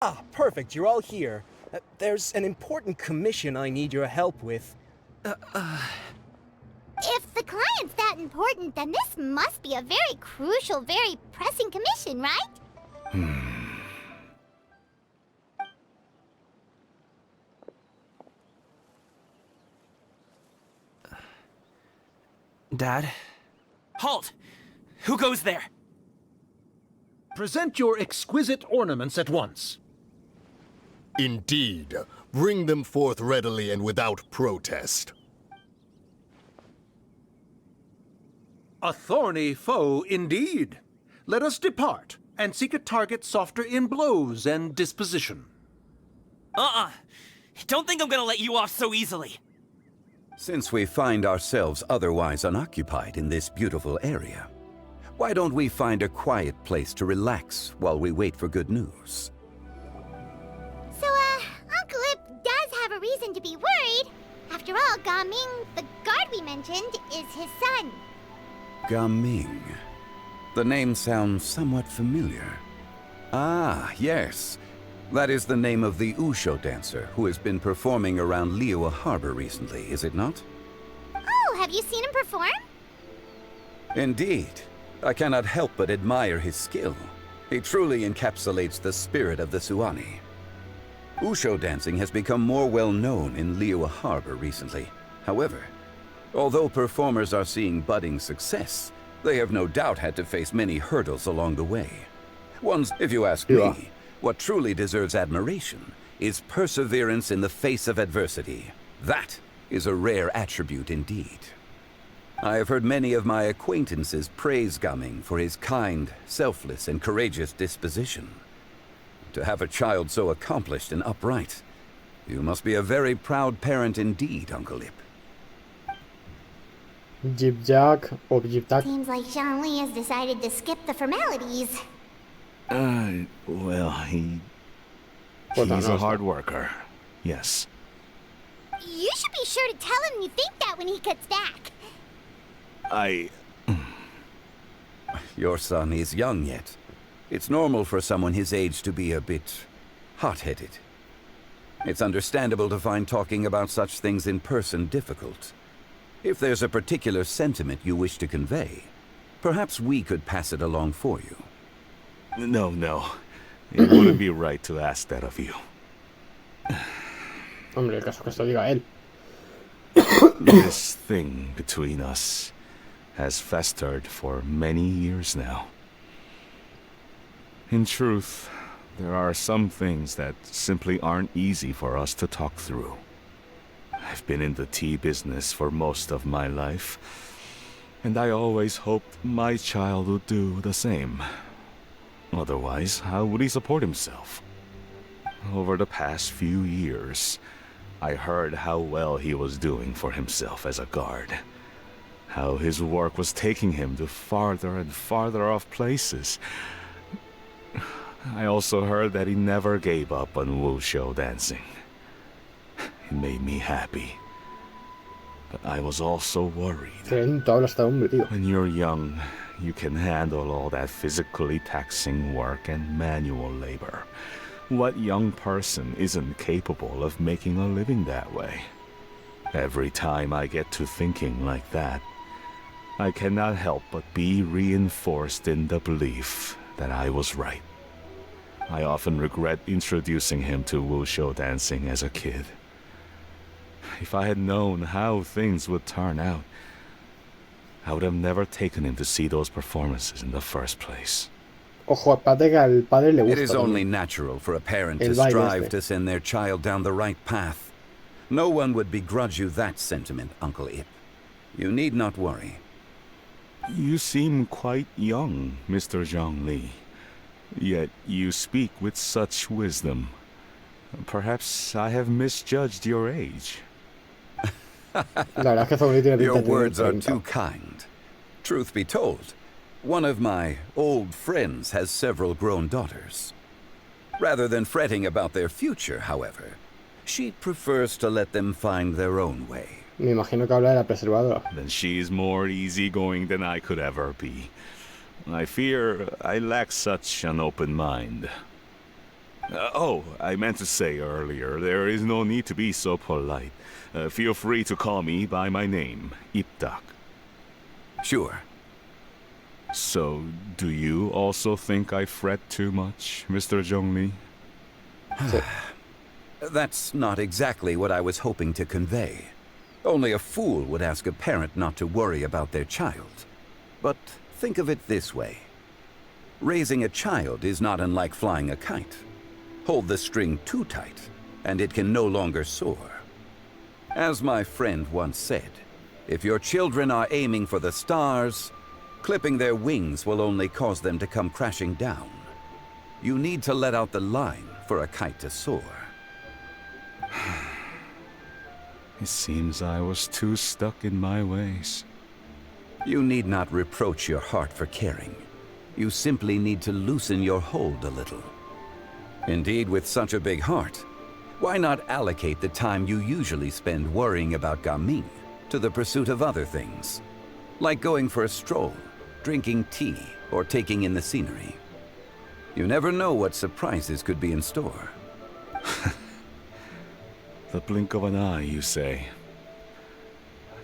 Ah, perfect, you're all here. There's an important commission I need your help with. If the client's that important, then this must be a very crucial, very pressing commission, right? Dad? Halt! Who goes there? Present your exquisite ornaments at once. Indeed. Bring them forth readily and without protest. A thorny foe indeed. Let us depart and seek a target softer in blows and disposition. Don't think I'm gonna let you off so easily. Since we find ourselves otherwise unoccupied in this beautiful area, why don't we find a quiet place to relax while we wait for good news? So, Uncle Ip does have a reason to be worried. After all, Gaming, the guard we mentioned, is his son. Gaming. The name sounds somewhat familiar. Ah, yes. That is the name of the Wushu dancer who has been performing around Liyue Harbor recently, is it not? Oh, have you seen him perform? Indeed. I cannot help but admire his skill. He truly encapsulates the spirit of the Suani. Wushu dancing has become more well known in Liyue Harbor recently. However, although performers are seeing budding success, they have no doubt had to face many hurdles along the way. Ones, if you ask me, what truly deserves admiration is perseverance in the face of adversity. That is a rare attribute indeed. I have heard many of my acquaintances praise Gaming for his kind, selfless, and courageous disposition. To have a child so accomplished and upright, you must be a very proud parent indeed, Uncle Ip. Jibjak or Jibtak. Seems like Zhongli has decided to skip the formalities. Well, he's a hard worker. Yes. You should be sure to tell him you think that when he gets back. Your son is young yet. It's normal for someone his age to be a bit hot-headed. It's understandable to find talking about such things in person difficult. If there's a particular sentiment you wish to convey, perhaps we could pass it along for you. No. It wouldn't be right to ask that of you. Hombre, el caso que esto diga él. This thing between us has festered for many years now. In truth, there are some things that simply aren't easy for us to talk through. I've been in the tea business for most of my life, and I always hoped my child would do the same. Otherwise, how would he support himself? Over the past few years, I heard how well he was doing for himself as a guard. How his work was taking him to farther and farther off places. I also heard that he never gave up on Wushu dancing. It made me happy. But I was also worried. When you're young, you can handle all that physically taxing work and manual labor. What young person isn't capable of making a living that way? Every time I get to thinking like that, I cannot help but be reinforced in the belief that I was right. I often regret introducing him to Wushu dancing as a kid. If I had known how things would turn out, I would have never taken him to see those performances in the first place. Ojo, aparte que al padre le gusta. It is only natural for a parent to strive to send their child down the right path. No one would begrudge you that sentiment, Uncle Ip. You need not worry. You seem quite young, Mr. Zhongli. Yet you speak with such wisdom. Perhaps I have misjudged your age. Your words are too kind. Truth be told, one of my old friends has several grown daughters. Rather than fretting about their future, however, she prefers to let them find their own way. Me imagino que habla de la preservadora. Then she's more easygoing than I could ever be. I fear I lack such an open mind. Oh, I meant to say earlier, there is no need to be so polite. Feel free to call me by my name, Iptak. Sure. So, do you also think I fret too much, Mr. Zhongli? That's not exactly what I was hoping to convey. Only a fool would ask a parent not to worry about their child. But think of it this way. Raising a child is not unlike flying a kite. Hold the string too tight, and it can no longer soar. As my friend once said, if your children are aiming for the stars, clipping their wings will only cause them to come crashing down. You need to let out the line for a kite to soar. It seems I was too stuck in my ways. You need not reproach your heart for caring. You simply need to loosen your hold a little. Indeed, with such a big heart, why not allocate the time you usually spend worrying about Gaming to the pursuit of other things? Like going for a stroll, drinking tea, or taking in the scenery. You never know what surprises could be in store. The blink of an eye, you say.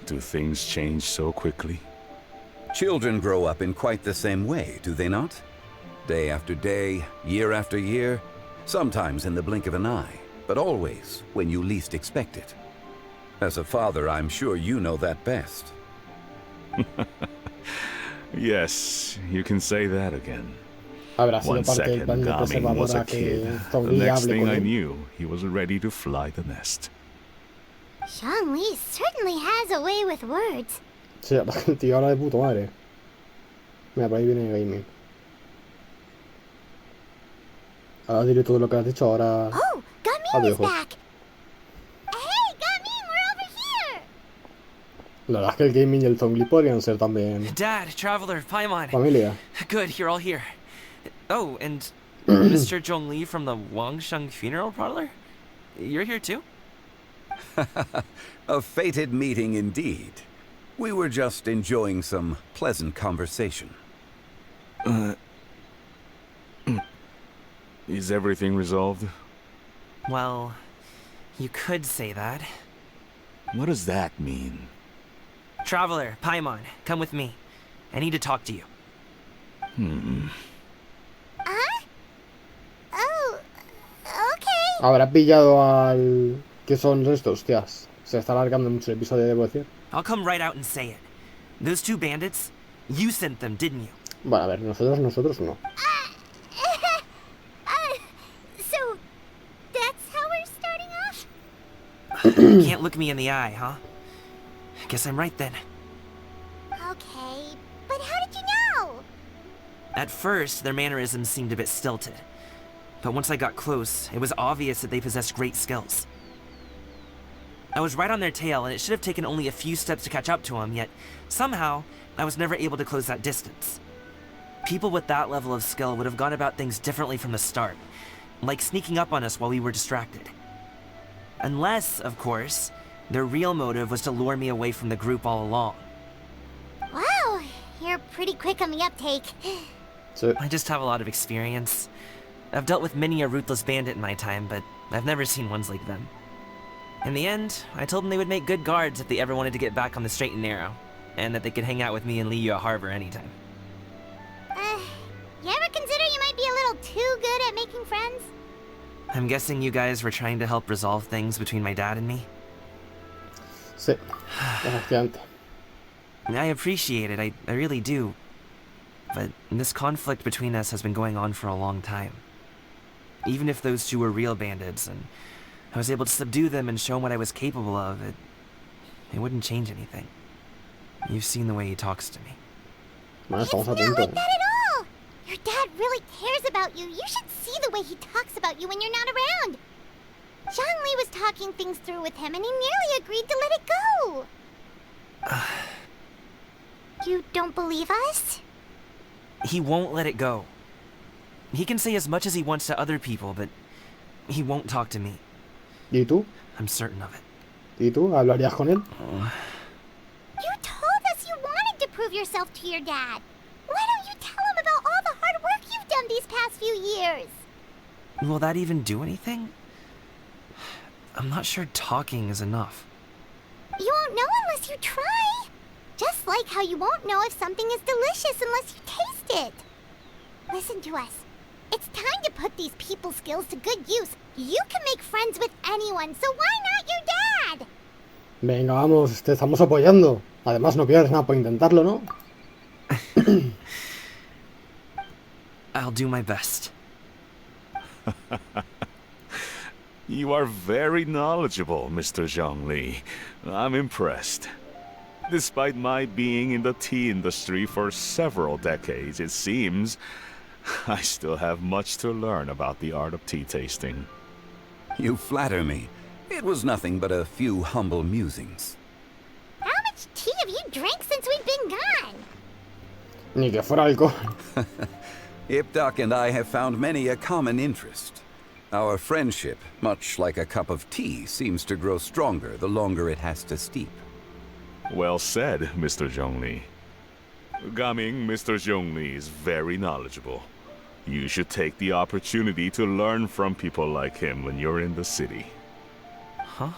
Do things change so quickly? Children grow up in quite the same way, do they not? Day after day, year after year, sometimes in the blink of an eye, but always when you least expect it. As a father, I'm sure you know that best. Yes, you can say that again. Habrá sido One parte del plan second, de Gaming was a preservadora que kid. The Zhongli next hable thing con I él. knew, he was ready to fly the nest. Zhongli certainly has a way with words. Sí, el tío habla de puto madre. Mira, por ahí viene Gaming. Ahora diré todo lo que has dicho, ahora... Oh, Gaming is back! Hey, Gaming, we're over here! La verdad es que el Gaming y el Zhongli podrían ser también Dad, Traveler, Paimon. familia. Good, you're all here. Oh, and Mr. Zhongli from the Wangsheng Funeral Parlor? You're here too? A fated meeting indeed. We were just enjoying some pleasant conversation. Is everything resolved? Well, you could say that. What does that mean? Traveler, Paimon, come with me. I need to talk to you. Oh, okay. Habrá pillado al... ¿Qué son estos, tías? Se está alargando mucho el episodio, debo decir. I'll come right out and say it. Those two bandits, you sent them, didn't you? Bueno, a ver, nosotros no. So, that's how we're starting off? You can't look me in the eye, huh? Guess I'm right then. Okay, but how did you know? At first, their mannerisms seemed a bit stilted. But once I got close, it was obvious that they possessed great skills. I was right on their tail, and it should have taken only a few steps to catch up to them, yet somehow, I was never able to close that distance. People with that level of skill would have gone about things differently from the start, like sneaking up on us while we were distracted. Unless, of course, their real motive was to lure me away from the group all along. Wow, you're pretty quick on the uptake. Sí. I just have a lot of experience. I've dealt with many a ruthless bandit in my time, but I've never seen ones like them. In the end, I told them they would make good guards if they ever wanted to get back on the straight and narrow, and that they could hang out with me in Liyue Harbor anytime. You ever consider you might be a little too good at making friends? I'm guessing you guys were trying to help resolve things between my dad and me? Sí, efectivamente. I appreciate it, I really do. But this conflict between us has been going on for a long time. Even if those two were real bandits, and I was able to subdue them and show them what I was capable of, it wouldn't change anything. You've seen the way he talks to me. Bueno, It's estamos not a like punto. that at all! Your dad really cares about you. You should see the way he talks about you when you're not around. Zhongli was talking things through with him, and he nearly agreed to let it go. You don't believe us? He won't let it go. He can say as much as he wants to other people, but he won't talk to me. ¿Y tú? I'm certain of it. ¿Y tú? ¿Hablarías con él? You told us you wanted to prove yourself to your dad. Why don't you tell him about all the hard work you've done these past few years? Will that even do anything? I'm not sure talking is enough. You won't know unless you try. Just like how you won't know if something is delicious unless you taste it. Listen to us. It's time to put these people skills to good use. You can make friends with anyone, so why not your dad? Venga, vamos, te estamos apoyando. Además, no pierdes nada por intentarlo, ¿no? I'll do my best. You are very knowledgeable, Mr. Zhongli. I'm impressed. Despite my being in the tea industry for several decades, it seems I still have much to learn about the art of tea tasting. You flatter me. It was nothing but a few humble musings. How much tea have you drank since we've been gone? Ni que fuera alcohol. Ipdak and I have found many a common interest. Our friendship, much like a cup of tea, seems to grow stronger the longer it has to steep. Well said, Mr. Zhongli. Gaming, Mr. Zhongli is very knowledgeable. You should take the opportunity to learn from people like him when you're in the city. Huh?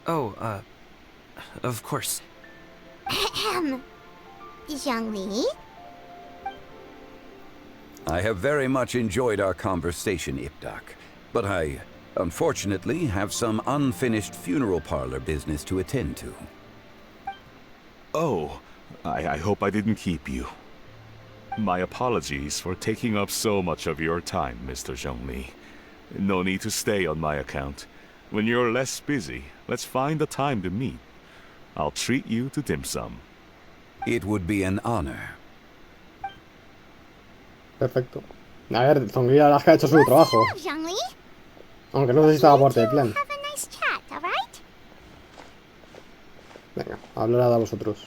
Oh, of course. Ahem. Zhongli? I have very much enjoyed our conversation, Ipdak, but I, unfortunately, have some unfinished funeral parlor business to attend to. Oh, I hope I didn't keep you. My apologies for taking up so much of your time, Mr. Zhongli. No need to stay on my account. When you're less busy, let's find a time to meet. I'll treat you to dim sum. It would be an honor. Perfecto. A ver, Zhongli la verdad es que ha hecho su trabajo. Aunque no sé si estaba parte del plan. Venga, hablaré a vosotros.